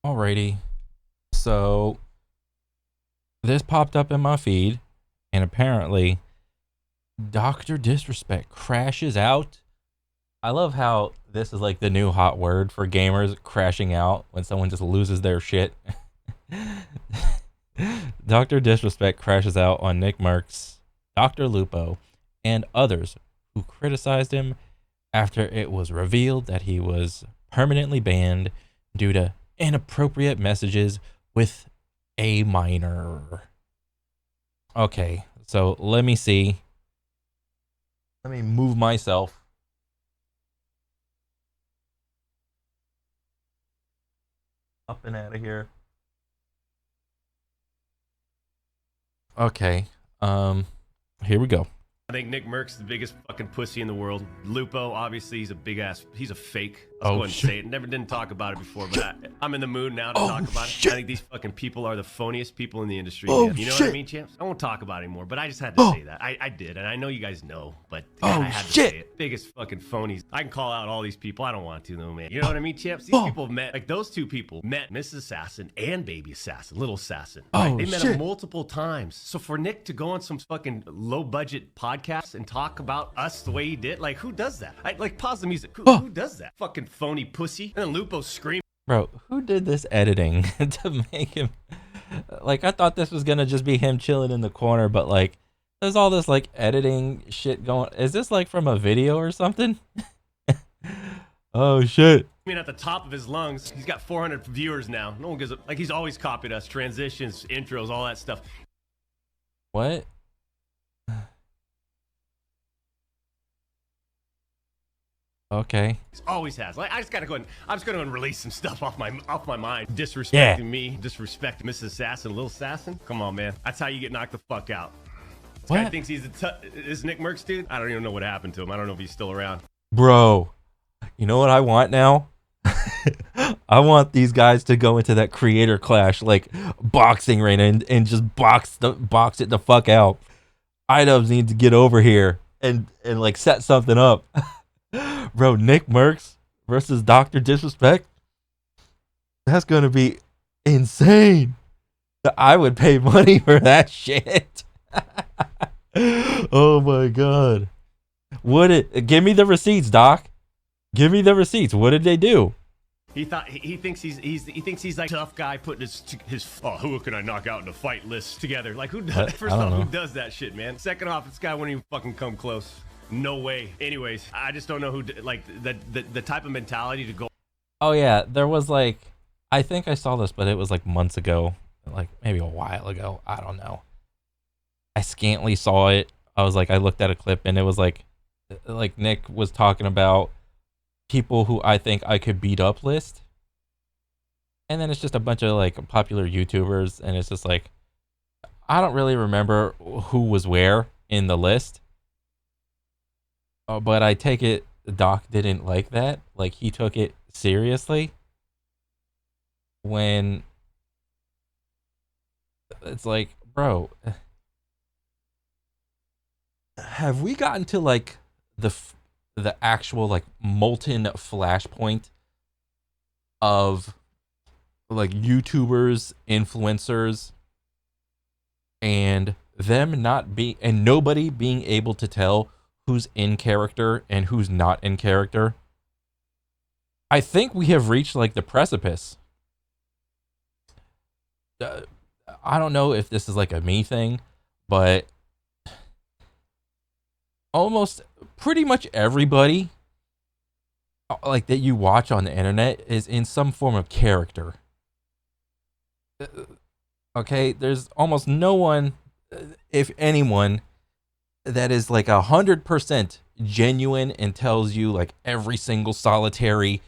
Alrighty. So this popped up in my feed, and apparently Dr. Disrespect crashes out. I love how this is like the new hot word for gamers, crashing out, when someone just loses their shit. Dr. Disrespect crashes out on Nick Merckx, Dr. Lupo, and others who criticized him after it was revealed that he was permanently banned due to inappropriate messages with a minor. Okay, so let me see. Let me move myself up and out of here. Okay, here we go. I think Nick Merckx is the biggest fucking pussy in the world. Lupo, obviously, he's a big ass. He's a fake. Let's go ahead and say it. Never didn't talk about it before, but I'm in the mood now to talk about it. I think these fucking people are the phoniest people in the industry. You know what I mean, champs? I won't talk about it anymore, but I just had to say that. I did, and I know you guys know, but I had to say it. Biggest fucking phonies. I can call out all these people. I don't want to, though, man. You know what I mean, champs? These people have met, like those two people met Mrs. Assassin and Baby Assassin, Little Assassin. Right? They met him multiple times. So for Nick to go on some fucking low budget podcast and talk about us the way he did, like, who does that? Like, pause the music. Who does that? Fucking phony pussy. And then Lupo scream. Bro, who did this editing to make him? Like, I thought this was gonna just be him chilling in the corner, but like, there's all this like editing shit going. Is this like from a video or something? Oh shit! I mean, at the top of his lungs, he's got 400 viewers now. No one gives a like. He's always copied us, transitions, intros, all that stuff. What? Okay. He always has. Like, I just gotta go and I'm just gonna go and release some stuff off my mind. Disrespecting me, disrespecting Mrs. Assassin, Little Assassin. Come on, man. That's how you get knocked the fuck out. This guy thinks he's this Nick Merckx dude. I don't even know what happened to him. I don't know if he's still around. Bro, you know what I want now? I want these guys to go into that creator clash, like boxing ring, and just box it the fuck out. iDubbbz needs to get over here and like set something up. Bro, Nick Merckx versus Dr. Disrespect. That's gonna be insane. I would pay money for that shit. Oh my god. Give me the receipts, Doc. Give me the receipts. What did they do? He thinks he's like a tough guy putting his who can I knock out in a fight list together. Like, who does first off, who does that shit, man? Second off, this guy wouldn't even fucking come close. No way. Anyways, I just don't know who like the type of mentality to go. Oh yeah, there was like, I think I saw this, but it was like months ago, like maybe a while ago. I don't know. I scantly saw it. I was like, I looked at a clip and it was like Nick was talking about people who I think I could beat up list. And then it's just a bunch of like popular YouTubers, and it's just like, I don't really remember who was where in the list. But I take it Doc didn't like that. Like, he took it seriously. When it's like, bro, have we gotten to like the actual like molten flashpoint of like YouTubers, influencers, and them not being, and nobody being able to tell who's in character and who's not in character? I think we have reached like the precipice. I don't know if this is like a me thing, but almost pretty much everybody like that you watch on the internet is in some form of character. Okay, there's almost no one, if anyone, that is like 100% genuine and tells you like every single solitary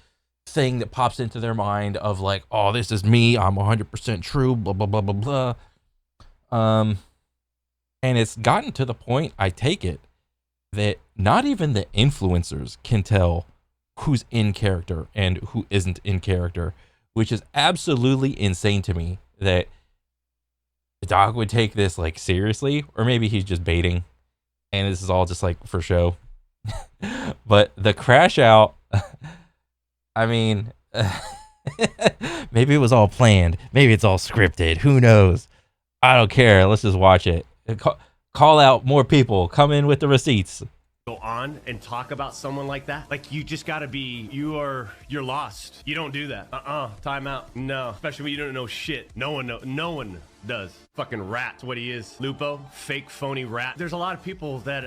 thing that pops into their mind of like, oh, this is me, I'm 100% true, blah blah blah blah blah. And it's gotten to the point, I take it, that not even the influencers can tell who's in character and who isn't in character, which is absolutely insane to me that the Doc would take this like seriously, or maybe he's just baiting and this is all just like for show. But the crash out, I mean, Maybe it was all planned. Maybe it's all scripted. Who knows? I don't care. Let's just watch it. Call out more people. Come in with the receipts. Go on and talk about someone like that. Like, you just gotta be, you're lost. You don't do that. Time out. No, especially when you don't know shit. No one does. Fucking rat, what he is. Lupo, fake phony rat. There's a lot of people that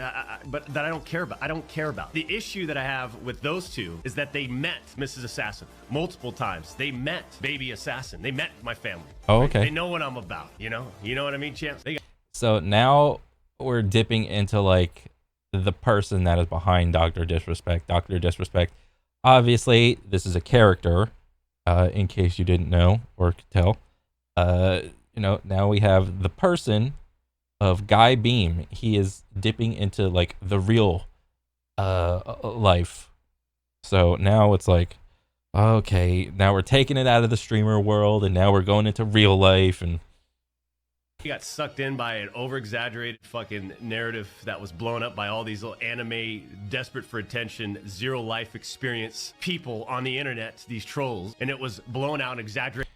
that I don't care about. I don't care about. The issue that I have with those two is that they met Mrs. Assassin multiple times. They met Baby Assassin. They met my family. Oh, okay. They know what I'm about, you know? You know what I mean, champs? So now we're dipping into like the person that is behind Dr. Disrespect. Dr. Disrespect, obviously, this is a character, in case you didn't know or could tell. You know, now we have the person of Guy Beam. He is dipping into like the real life. So now it's like, okay, now we're taking it out of the streamer world and now we're going into real life. And he got sucked in by an over-exaggerated fucking narrative that was blown up by all these little anime, desperate for attention, zero life experience people on the internet, these trolls, and it was blown out and exaggerated.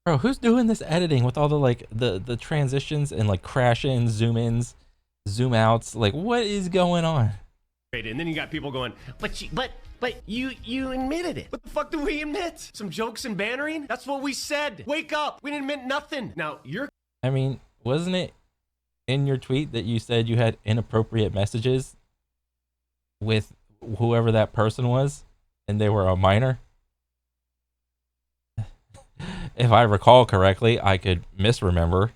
Bro, who's doing this editing with all the like the transitions and like crash ins, zoom ins, zoom outs? Like, what is going on? And then you got people going, but you admitted it. What the fuck do we admit? Some jokes and bannering? That's what we said. Wake up. We didn't admit nothing. Now I mean, wasn't it in your tweet that you said you had inappropriate messages with whoever that person was and they were a minor? If I recall correctly, I could misremember.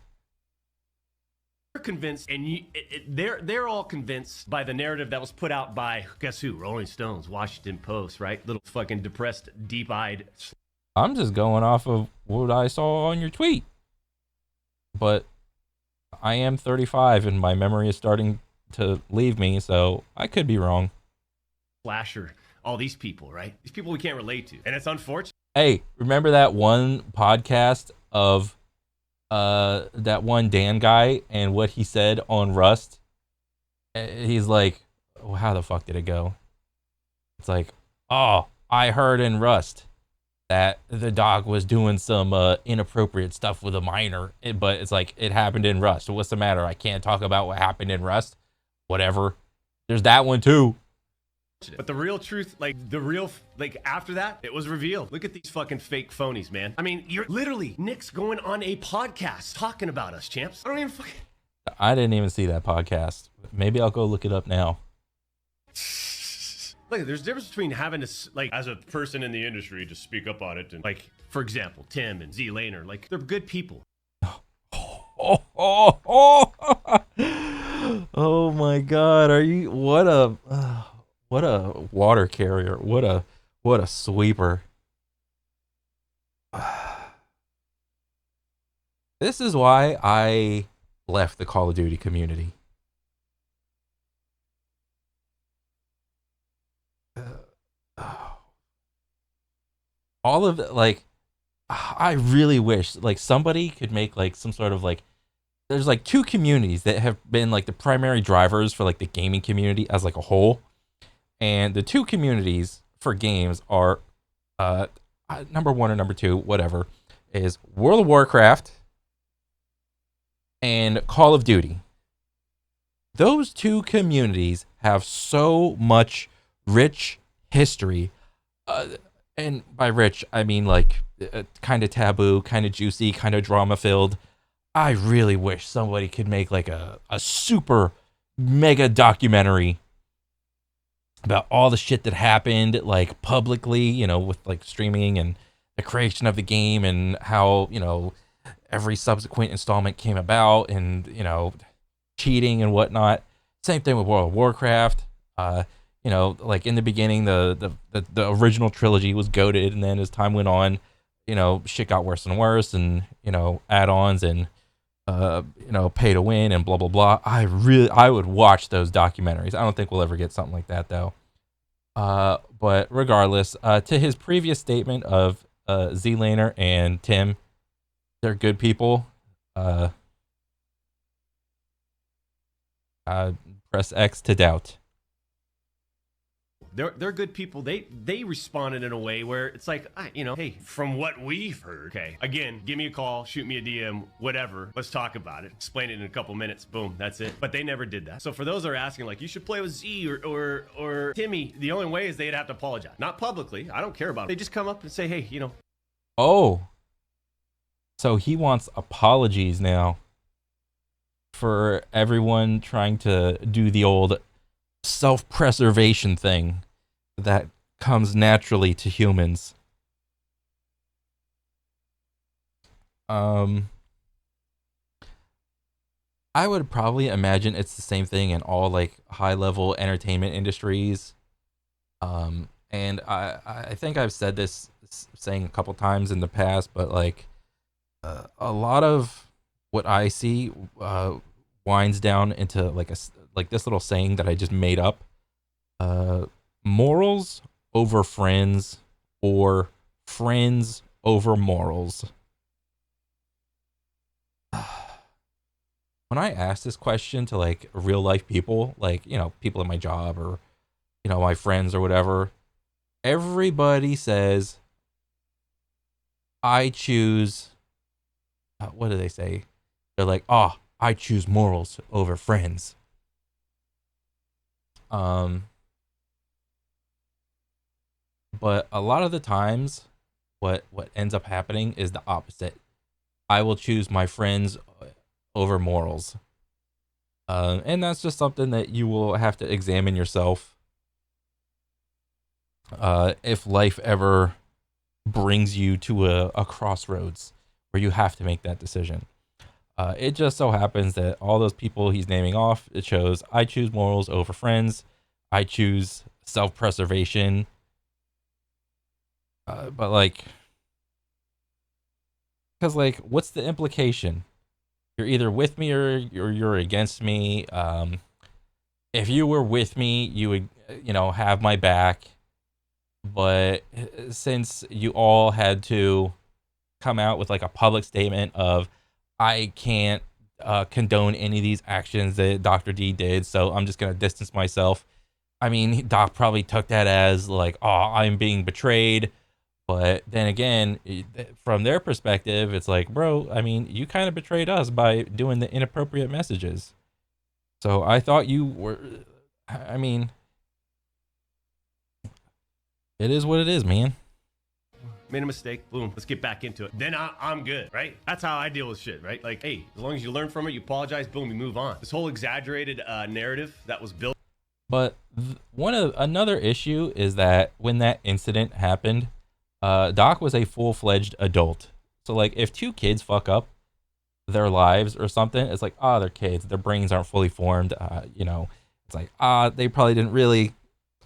You're convinced, and they're all convinced by the narrative that was put out by, guess who? Rolling Stones, Washington Post, right? Little fucking depressed, deep-eyed. I'm just going off of what I saw on your tweet. But I am 35 and my memory is starting to leave me, so I could be wrong. Slasher, all these people, right? These people we can't relate to. And it's unfortunate. Hey, remember that one podcast of that one Dan guy and what he said on Rust? He's like, oh, how the fuck did it go? It's like, oh, I heard in Rust that the dog was doing some inappropriate stuff with a minor, but it's like, it happened in Rust. What's the matter? I can't talk about what happened in Rust? Whatever. There's that one too. But the real truth, after that, it was revealed. Look at these fucking fake phonies, man. I mean, you're literally, Nick's going on a podcast talking about us, champs. I didn't even see that podcast. Maybe I'll go look it up now. Look, there's a difference between having to, like, as a person in the industry, to speak up on it. And, like, for example, Tim and Z Laner, like, they're good people. Oh my God. Are you, what a water carrier. What a sweeper. This is why I left the Call of Duty community. All of it, like, I really wish like somebody could make like some sort of like, there's like two communities that have been like the primary drivers for like the gaming community as like a whole. And the two communities for games are number one or number two, whatever, is World of Warcraft and Call of Duty. Those two communities have so much rich history. And by rich, I mean like kind of taboo, kind of juicy, kind of drama filled. I really wish somebody could make like a super mega documentary about all the shit that happened, like publicly, you know, with like streaming and the creation of the game and how, you know, every subsequent installment came about and, you know, cheating and whatnot. Same thing with World of Warcraft. You know, like in the beginning, the original trilogy was goated, and then as time went on, you know, shit got worse and worse, and, you know, add-ons and, you know, pay to win and blah, blah, blah. I would watch those documentaries. I don't think we'll ever get something like that, though. But regardless, to his previous statement of Z-Laner and Tim, they're good people. Press X to doubt. They're good people. They responded in a way where it's like, hey, from what we've heard, okay, again, give me a call, shoot me a DM, whatever. Let's talk about it. Explain it in a couple minutes. Boom, that's it. But they never did that. So for those that are asking, like, you should play with Z or Timmy, the only way is they'd have to apologize. Not publicly. I don't care about it. They just come up and say, hey, Oh, so he wants apologies now for everyone trying to do the old self-preservation thing that comes naturally to humans. I would probably imagine it's the same thing in all like high-level entertainment industries. And I think I've said this saying a couple times in the past, but like a lot of what I see winds down into like this little saying that I just made up. Morals over friends, or friends over morals. When I ask this question to like real life people, like, people in my job or, my friends or whatever, everybody says, I choose, what do they say? They're like, oh, I choose morals over friends. But a lot of the times, what ends up happening is the opposite. I will choose my friends over morals. And that's just something that you will have to examine yourself. If life ever brings you to a crossroads where you have to make that decision. It just so happens that all those people he's naming off, it shows I choose morals over friends. I choose self-preservation. But like, because like, what's the implication? You're either with me or you're against me. If you were with me, you would, have my back. But since you all had to come out with like a public statement of, I can't condone any of these actions that Dr. D did, so I'm just gonna distance myself. I mean, Doc probably took that as like, oh, I'm being betrayed. But then again, from their perspective, it's like, bro, I mean, you kind of betrayed us by doing the inappropriate messages. So I thought you were, I mean, it is what it is, man. made a mistake, boom, let's get back into it. Then I'm good, right? That's how I deal with shit, right? Like, hey, as long as you learn from it, you apologize, boom, you move on. This whole exaggerated narrative that was built. But another issue is that when that incident happened, Doc was a full-fledged adult. So like, if two kids fuck up their lives or something, it's like, they're kids, their brains aren't fully formed. It's like, they probably didn't really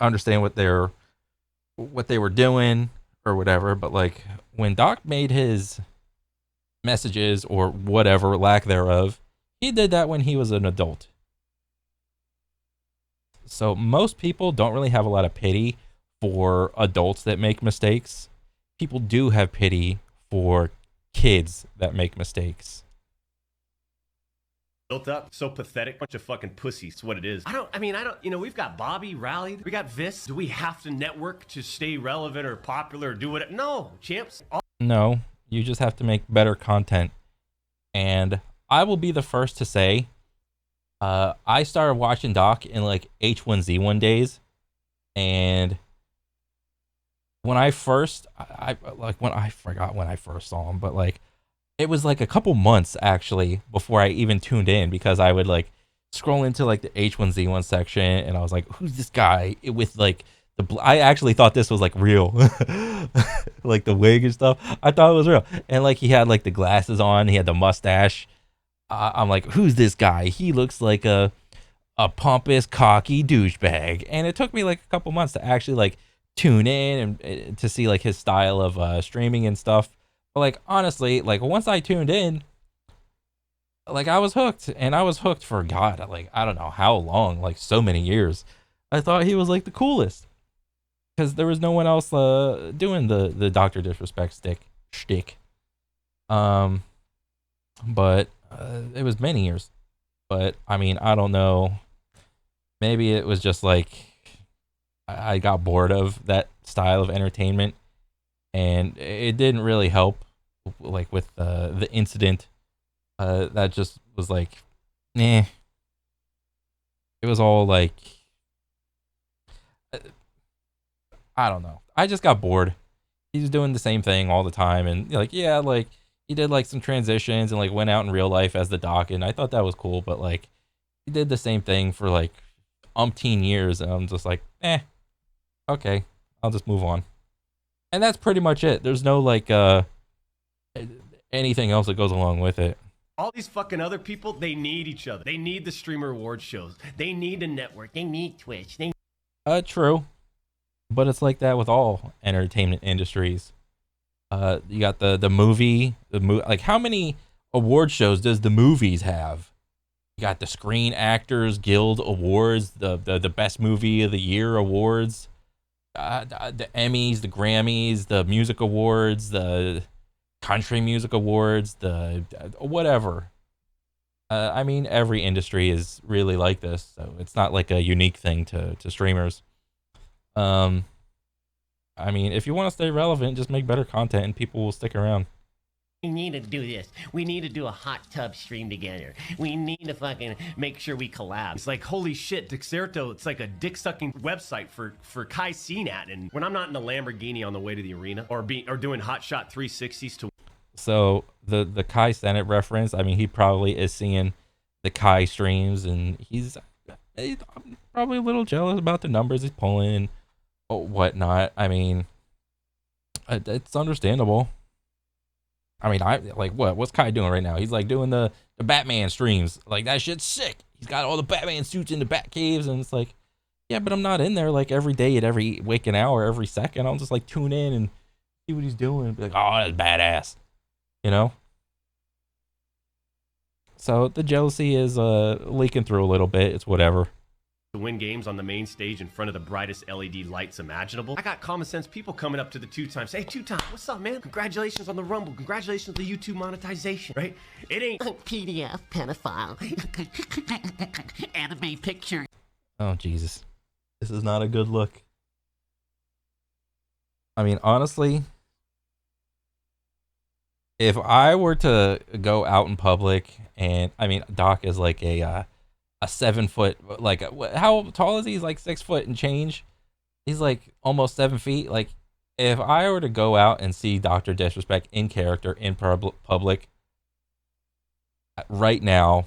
understand what they were doing or whatever. But like, when Doc made his messages or whatever, lack thereof, he did that when he was an adult. So most people don't really have a lot of pity for adults that make mistakes. People do have pity for kids that make mistakes. Built up, so pathetic, bunch of fucking pussies. That's what it is. We've got Bobby rallied, we got Vis. Do we have to network to stay relevant or popular or do it? No, champs. No, you just have to make better content. And I will be the first to say, I started watching Doc in like H1Z1 days, and when I first, I forgot when I first saw him, but like, it was like a couple months actually before I even tuned in, because I would like scroll into like the H1Z1 section and I was like, who's this guy with like I actually thought this was like real, like the wig and stuff. I thought it was real, and like he had like the glasses on, he had the mustache. I'm like, who's this guy? He looks like a pompous, cocky douchebag. And it took me like a couple months to actually like tune in and to see like his style of streaming and stuff. But like, honestly, like once I tuned in, like I was hooked, and I was hooked for God, like I don't know how long, like so many years. I thought he was like the coolest, because there was no one else doing the Dr. Disrespect shtick. But it was many years. But I mean, I don't know. Maybe it was just like I got bored of that style of entertainment, and it didn't really help, like with the incident. That just was like, eh. It was all like, uh, I don't know. I just got bored. He's doing the same thing all the time, and like, yeah, like he did like some transitions and like went out in real life as the Doc, and I thought that was cool. But like, he did the same thing for like umpteen years, and I'm just like, okay, I'll just move on. And that's pretty much it. There's no like anything else that goes along with it. All these fucking other people, they need each other. They need the streamer award shows. They need a network. They need Twitch. True, but it's like that with all entertainment industries. You got like how many award shows does the movies have? You got the Screen Actors Guild Awards, the best movie of the year awards, the Emmys, the Grammys, the music awards, the country music awards, the whatever. I mean, every industry is really like this, so it's not like a unique thing to streamers. Um, I mean, if you want to stay relevant, just make better content, and people will stick around. We need to do this. We need to do a hot tub stream together. We need to fucking make sure we collab. It's like, holy shit, Dexerto, it's like a dick-sucking website for Kai Cenat. And when I'm not in a Lamborghini on the way to the arena or doing hot shot 360s to... So the Kai Senate reference, I mean, he probably is seeing the Kai streams, and he's probably a little jealous about the numbers he's pulling and whatnot. I mean, it's understandable. I mean, I like what's Kai doing right now? He's like doing the Batman streams. Like, that shit's sick. He's got all the Batman suits in the Bat caves, and it's like, yeah, but I'm not in there like every day at every waking hour, every second. I'll just like tune in and see what he's doing and be like, oh, that's badass. You know? So the jealousy is leaking through a little bit. It's whatever. To win games on the main stage in front of the brightest LED lights imaginable. I got common sense people coming up to the two times. Hey, two time, what's up, man? Congratulations on the Rumble. Congratulations on the YouTube monetization, right? It ain't PDF, pedophile, anime picture. Oh, Jesus. This is not a good look. I mean, honestly, if I were to go out in public, and I mean, Doc is like a 7 foot, like, how tall is he? He's like 6 foot and change. He's like almost 7 feet. Like, if I were to go out and see Dr. Disrespect in character in public right now,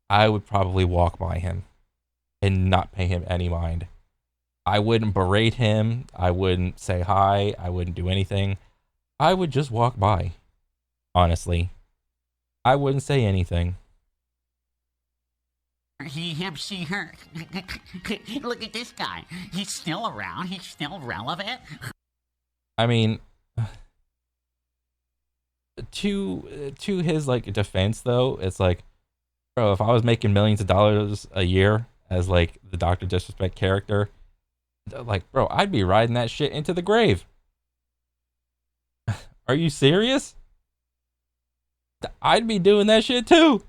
I would probably walk by him and not pay him any mind. I wouldn't berate him. I wouldn't say hi. I wouldn't do anything. I would just walk by. Honestly, I wouldn't say anything. He, him, she, her. Look at this guy. He's still around. He's still relevant. I mean, to his like defense though, it's like, bro, if I was making millions of dollars a year as like the Dr. Disrespect character, like, bro, I'd be riding that shit into the grave. Are you serious? I'd be doing that shit too.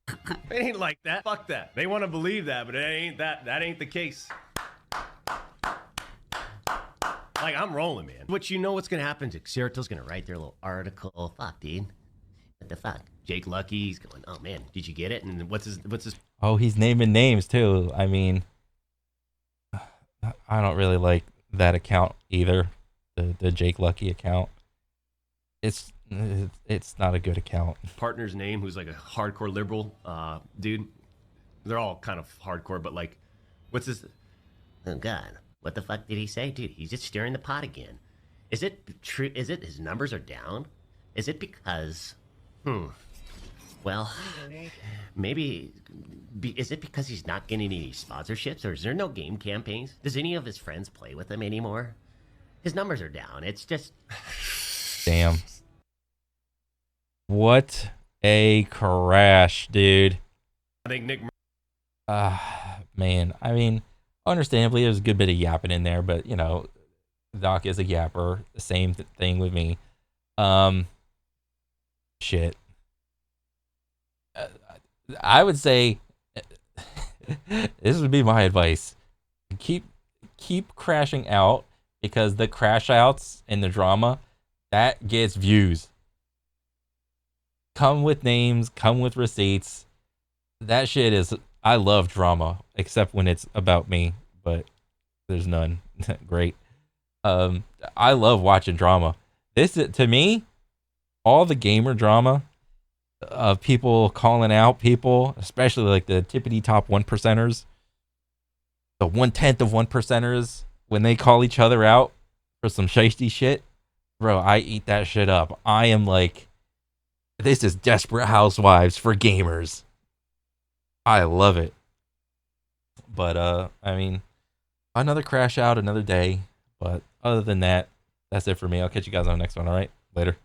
It ain't like that. Fuck that. They want to believe that, but it ain't that. That ain't the case. Like, I'm rolling, man. But you know what's gonna happen? Xerato's gonna write their little article. Fuck, dude. What the fuck? Jake Lucky's going, oh man, did you get it? And what's his? Oh, he's naming names too. I mean, I don't really like that account either. The Jake Lucky account. It's not a good account. Partner's name, who's like a hardcore liberal dude. They're all kind of hardcore, but like, what's his? Oh God, what the fuck did he say, dude? He's just stirring the pot again. Is it true? Is it his numbers are down? Is it because? Well, maybe. Is it because he's not getting any sponsorships, or is there no game campaigns? Does any of his friends play with him anymore? His numbers are down. It's just. Damn. What a crash, dude. I think Nick. Man. I mean, understandably, there's a good bit of yapping in there, but you know, Doc is a yapper. The same thing with me. Shit. I would say this would be my advice. Keep keep crashing out because the crash outs and the drama that gets views. Come with names, come with receipts. That shit is. I love drama, except when it's about me, but there's none. Great. I love watching drama. This to me, all the gamer drama of people calling out people, especially like the tippity top 1%ers, the 1/10 of 1%ers, when they call each other out for some shiesty shit, bro, I eat that shit up. I am like, this is Desperate Housewives for gamers. I love it. But I mean, another crash out, another day. But other than that, that's it for me. I'll catch you guys on the next one. All right, later.